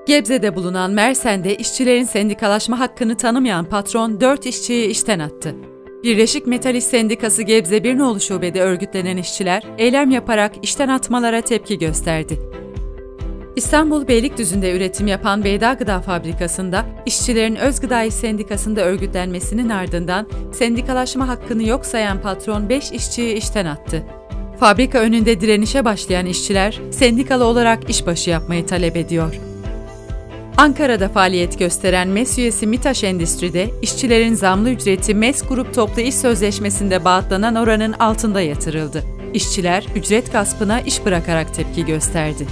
Gebze'de bulunan Mersen'de işçilerin sendikalaşma hakkını tanımayan patron 4 işçiyi işten attı. Birleşik Metal İş Sendikası Gebze Birnoğlu Şube'de örgütlenen işçiler eylem yaparak işten atmalara tepki gösterdi. İstanbul Beylikdüzü'nde üretim yapan Beyda Gıda Fabrikası'nda işçilerin Özgıda İş Sendikası'nda örgütlenmesinin ardından sendikalaşma hakkını yok sayan patron 5 işçiyi işten attı. Fabrika önünde direnişe başlayan işçiler sendikalı olarak işbaşı yapmayı talep ediyor. Ankara'da faaliyet gösteren MES üyesi MİTAŞ Endüstri'de işçilerin zamlı ücreti MES Grup Toplu İş Sözleşmesi'nde bağlanan oranın altında yatırıldı. İşçiler ücret gaspına iş bırakarak tepki gösterdi.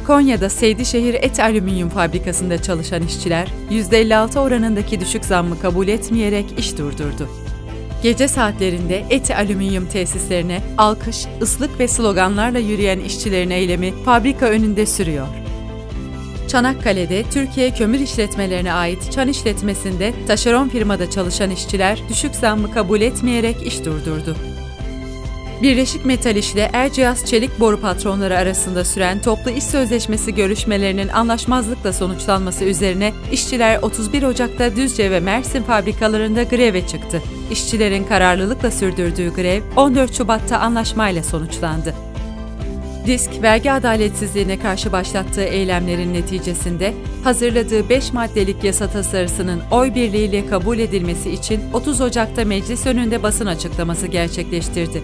Konya'da Seydişehir Et Alüminyum Fabrikası'nda çalışan işçiler %56 oranındaki düşük zammı kabul etmeyerek iş durdurdu. Gece saatlerinde Et Alüminyum tesislerine alkış, ıslık ve sloganlarla yürüyen işçilerin eylemi fabrika önünde sürüyor. Çanakkale'de Türkiye Kömür İşletmelerine ait çan işletmesinde taşeron firmada çalışan işçiler düşük zammı kabul etmeyerek iş durdurdu. Birleşik Metal İş ile Erciyes Çelik Boru patronları arasında süren toplu iş sözleşmesi görüşmelerinin anlaşmazlıkla sonuçlanması üzerine işçiler 31 Ocak'ta Düzce ve Mersin fabrikalarında greve çıktı. İşçilerin kararlılıkla sürdürdüğü grev 14 Şubat'ta anlaşmayla sonuçlandı. DİSK, vergi adaletsizliğine karşı başlattığı eylemlerin neticesinde hazırladığı 5 maddelik yasa tasarısının oy birliğiyle kabul edilmesi için 30 Ocak'ta meclis önünde basın açıklaması gerçekleştirdi.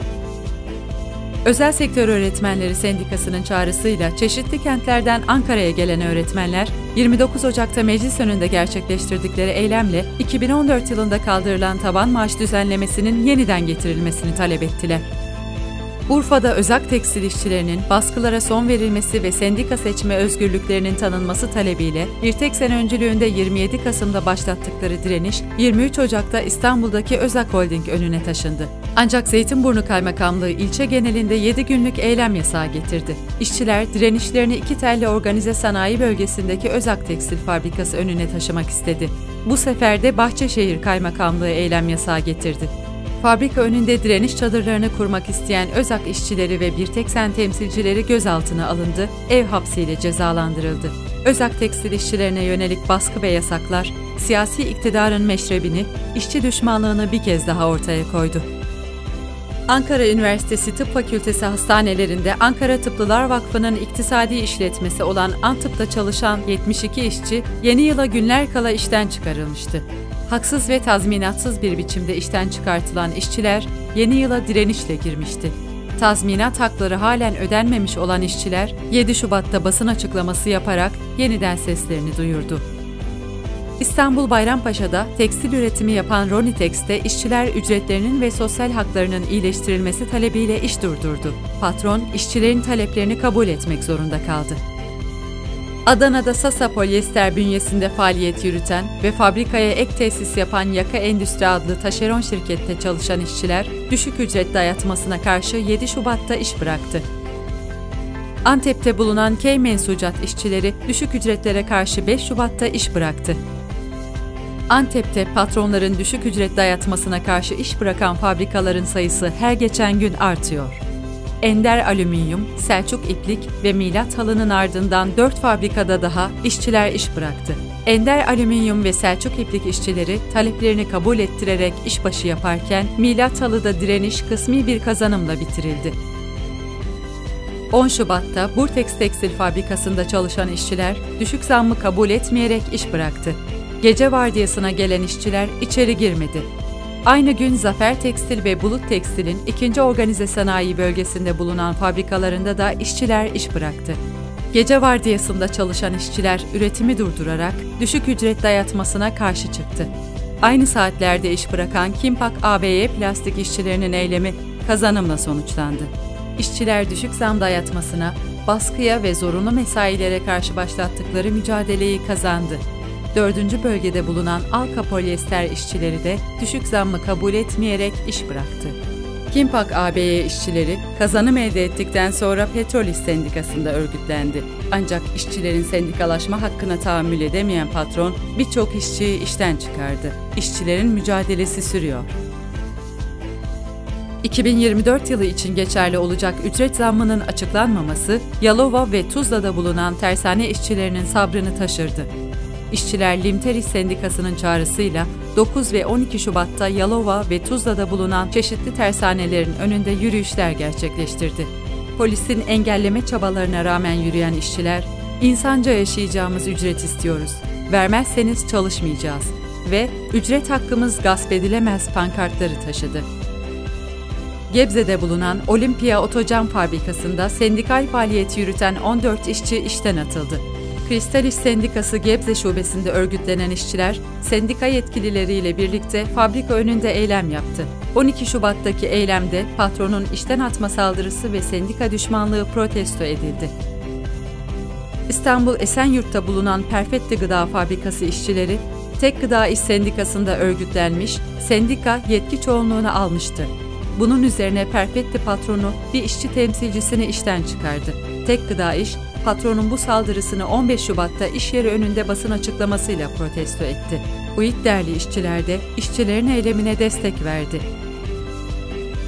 Özel Sektör Öğretmenleri Sendikası'nın çağrısıyla çeşitli kentlerden Ankara'ya gelen öğretmenler, 29 Ocak'ta meclis önünde gerçekleştirdikleri eylemle 2014 yılında kaldırılan taban maaş düzenlemesinin yeniden getirilmesini talep ettiler. Urfa'da özak tekstil işçilerinin baskılara son verilmesi ve sendika seçme özgürlüklerinin tanınması talebiyle Birteksen öncülüğünde 27 Kasım'da başlattıkları direniş 23 Ocak'ta İstanbul'daki Özak Holding önüne taşındı. Ancak Zeytinburnu Kaymakamlığı ilçe genelinde 7 günlük eylem yasağı getirdi. İşçiler direnişlerini İkitelli Organize Sanayi Bölgesi'ndeki Özak Tekstil Fabrikası önüne taşımak istedi. Bu sefer de Bahçeşehir Kaymakamlığı eylem yasağı getirdi. Fabrika önünde direniş çadırlarını kurmak isteyen Özak işçileri ve Birteksen temsilcileri gözaltına alındı, ev hapsiyle cezalandırıldı. Özak tekstil işçilerine yönelik baskı ve yasaklar, siyasi iktidarın meşrebini, işçi düşmanlığını bir kez daha ortaya koydu. Ankara Üniversitesi Tıp Fakültesi hastanelerinde Ankara Tıplılar Vakfı'nın iktisadi işletmesi olan Antıp'ta çalışan 72 işçi yeni yıla günler kala işten çıkarılmıştı. Haksız ve tazminatsız bir biçimde işten çıkartılan işçiler yeni yıla direnişle girmişti. Tazminat hakları halen ödenmemiş olan işçiler 7 Şubat'ta basın açıklaması yaparak yeniden seslerini duyurdu. İstanbul Bayrampaşa'da tekstil üretimi yapan Ronitex'te işçiler ücretlerinin ve sosyal haklarının iyileştirilmesi talebiyle iş durdurdu. Patron, işçilerin taleplerini kabul etmek zorunda kaldı. Adana'da Sasa Polyester bünyesinde faaliyet yürüten ve fabrikaya ek tesis yapan Yaka Endüstri adlı taşeron şirkette çalışan işçiler, düşük ücret dayatmasına karşı 7 Şubat'ta iş bıraktı. Antep'te bulunan Key Mensucat işçileri düşük ücretlere karşı 5 Şubat'ta iş bıraktı. Antep'te patronların düşük ücret dayatmasına karşı iş bırakan fabrikaların sayısı her geçen gün artıyor. Ender Alüminyum, Selçuk İplik ve Milat Halı'nın ardından 4 fabrikada daha işçiler iş bıraktı. Ender Alüminyum ve Selçuk İplik işçileri taleplerini kabul ettirerek işbaşı yaparken Milat Halı'da direniş kısmi bir kazanımla bitirildi. 10 Şubat'ta Burtex Tekstil Fabrikası'nda çalışan işçiler düşük zammı kabul etmeyerek iş bıraktı. Gece vardiyasına gelen işçiler içeri girmedi. Aynı gün Zafer Tekstil ve Bulut Tekstil'in 2. Organize Sanayi Bölgesi'nde bulunan fabrikalarında da işçiler iş bıraktı. Gece vardiyasında çalışan işçiler üretimi durdurarak düşük ücret dayatmasına karşı çıktı. Aynı saatlerde iş bırakan Kimpak ABY plastik işçilerinin eylemi kazanımla sonuçlandı. İşçiler düşük zam dayatmasına, baskıya ve zorunlu mesailere karşı başlattıkları mücadeleyi kazandı. 4. bölgede bulunan Alka Polyester işçileri de düşük zammı kabul etmeyerek iş bıraktı. Kimpak ABY işçileri kazanım elde ettikten sonra Petrol İş Sendikası'nda örgütlendi. Ancak işçilerin sendikalaşma hakkına tahammül edemeyen patron birçok işçiyi işten çıkardı. İşçilerin mücadelesi sürüyor. 2024 yılı için geçerli olacak ücret zammının açıklanmaması, Yalova ve Tuzla'da bulunan tersane işçilerinin sabrını taşırdı. İşçiler Limteris Sendikası'nın çağrısıyla 9 ve 12 Şubat'ta Yalova ve Tuzla'da bulunan çeşitli tersanelerin önünde yürüyüşler gerçekleştirdi. Polisin engelleme çabalarına rağmen yürüyen işçiler, "İnsanca yaşayacağımız ücret istiyoruz, vermezseniz çalışmayacağız" ve "Ücret hakkımız gasp edilemez" pankartları taşıdı. Gebze'de bulunan Olimpiya Otocam Fabrikası'nda sendikal faaliyet yürüten 14 işçi işten atıldı. Kristal İş Sendikası Gebze Şubesi'nde örgütlenen işçiler, sendika yetkilileriyle birlikte fabrika önünde eylem yaptı. 12 Şubat'taki eylemde patronun işten atma saldırısı ve sendika düşmanlığı protesto edildi. İstanbul Esenyurt'ta bulunan Perfetti Gıda Fabrikası işçileri, Tek Gıda İş Sendikası'nda örgütlenmiş, sendika yetki çoğunluğunu almıştı. Bunun üzerine Perfetti patronu bir işçi temsilcisini işten çıkardı. Tek Gıda İş, patronun bu saldırısını 15 Şubat'ta iş yeri önünde basın açıklamasıyla protesto etti. UİTDER'li işçiler de işçilerin eylemine destek verdi.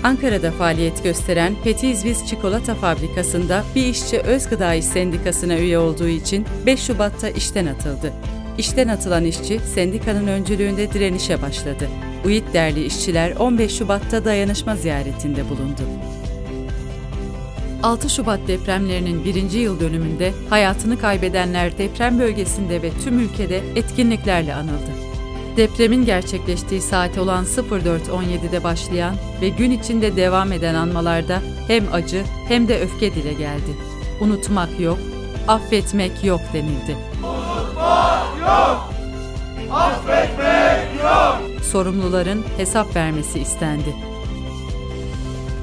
Ankara'da faaliyet gösteren Petizviz Çikolata Fabrikası'nda bir işçi Özgıda İş Sendikası'na üye olduğu için 5 Şubat'ta işten atıldı. İşten atılan işçi, sendikanın öncülüğünde direnişe başladı. UİTDER'li işçiler 15 Şubat'ta dayanışma ziyaretinde bulundu. 6 Şubat depremlerinin 1. yıl dönümünde hayatını kaybedenler deprem bölgesinde ve tüm ülkede etkinliklerle anıldı. Depremin gerçekleştiği saat olan 04.17'de başlayan ve gün içinde devam eden anmalarda hem acı hem de öfke dile geldi. Unutmak yok, affetmek yok denildi. Unutmak yok, affetmek yok. Sorumluların hesap vermesi istendi.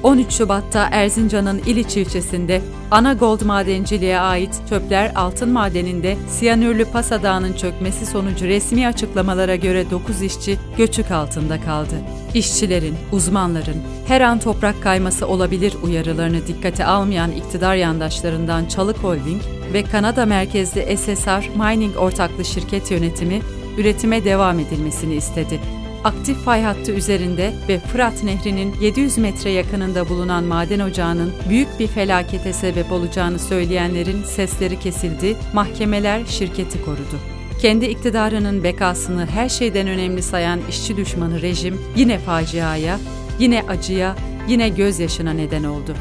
13 Şubat'ta Erzincan'ın İliç ilçesinde Anagold Madenciliğe ait Çöpler Altın Madeni'nde siyanürlü Pasa Dağı'nın çökmesi sonucu resmi açıklamalara göre 9 işçi göçük altında kaldı. İşçilerin, uzmanların her an toprak kayması olabilir uyarılarını dikkate almayan iktidar yandaşlarından Çalık Holding ve Kanada merkezli SSR Mining ortaklı şirket yönetimi üretime devam edilmesini istedi. Aktif fay hattı üzerinde ve Fırat Nehri'nin 700 metre yakınında bulunan maden ocağının büyük bir felakete sebep olacağını söyleyenlerin sesleri kesildi, mahkemeler şirketi korudu. Kendi iktidarının bekasını her şeyden önemli sayan işçi düşmanı rejim yine faciaya, yine acıya, yine gözyaşına neden oldu.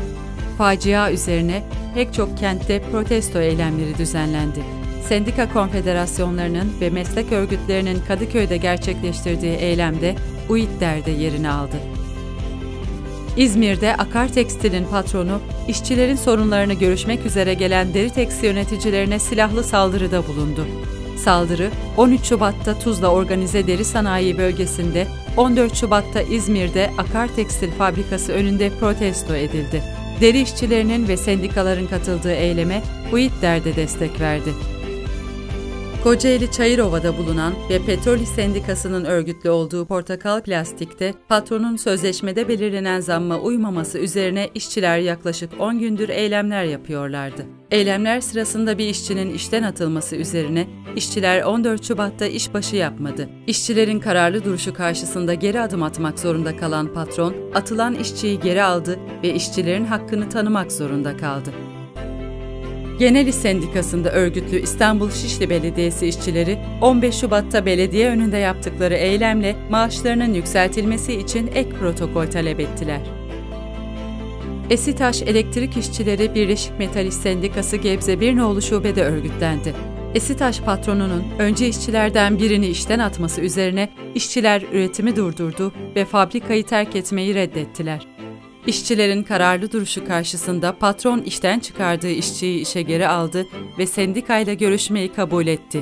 Facia üzerine pek çok kentte protesto eylemleri düzenlendi. Sendika konfederasyonlarının ve meslek örgütlerinin Kadıköy'de gerçekleştirdiği eylemde UİTDER'de yerini aldı. İzmir'de Akar Tekstil'in patronu, işçilerin sorunlarını görüşmek üzere gelen Deritex yöneticilerine silahlı saldırıda bulundu. Saldırı, 13 Şubat'ta Tuzla Organize Deri Sanayi Bölgesi'nde, 14 Şubat'ta İzmir'de Akar Tekstil Fabrikası önünde protesto edildi. Deri işçilerinin ve sendikaların katıldığı eyleme UİTDER'de destek verdi. Kocaeli Çayırova'da bulunan ve Petrol İş Sendikası'nın örgütlü olduğu Portakal Plastik'te patronun sözleşmede belirlenen zamma uymaması üzerine işçiler yaklaşık 10 gündür eylemler yapıyorlardı. Eylemler sırasında bir işçinin işten atılması üzerine işçiler 14 Şubat'ta işbaşı yapmadı. İşçilerin kararlı duruşu karşısında geri adım atmak zorunda kalan patron, atılan işçiyi geri aldı ve işçilerin hakkını tanımak zorunda kaldı. Genel İş Sendikası'nda örgütlü İstanbul Şişli Belediyesi işçileri 15 Şubat'ta belediye önünde yaptıkları eylemle maaşlarının yükseltilmesi için ek protokol talep ettiler. Esitaş Elektrik İşçileri Birleşik Metal İş Sendikası Gebze Birnoğlu Şube'de örgütlendi. Esitaş patronunun önce işçilerden birini işten atması üzerine işçiler üretimi durdurdu ve fabrikayı terk etmeyi reddettiler. İşçilerin kararlı duruşu karşısında patron işten çıkardığı işçiyi işe geri aldı ve sendikayla görüşmeyi kabul etti.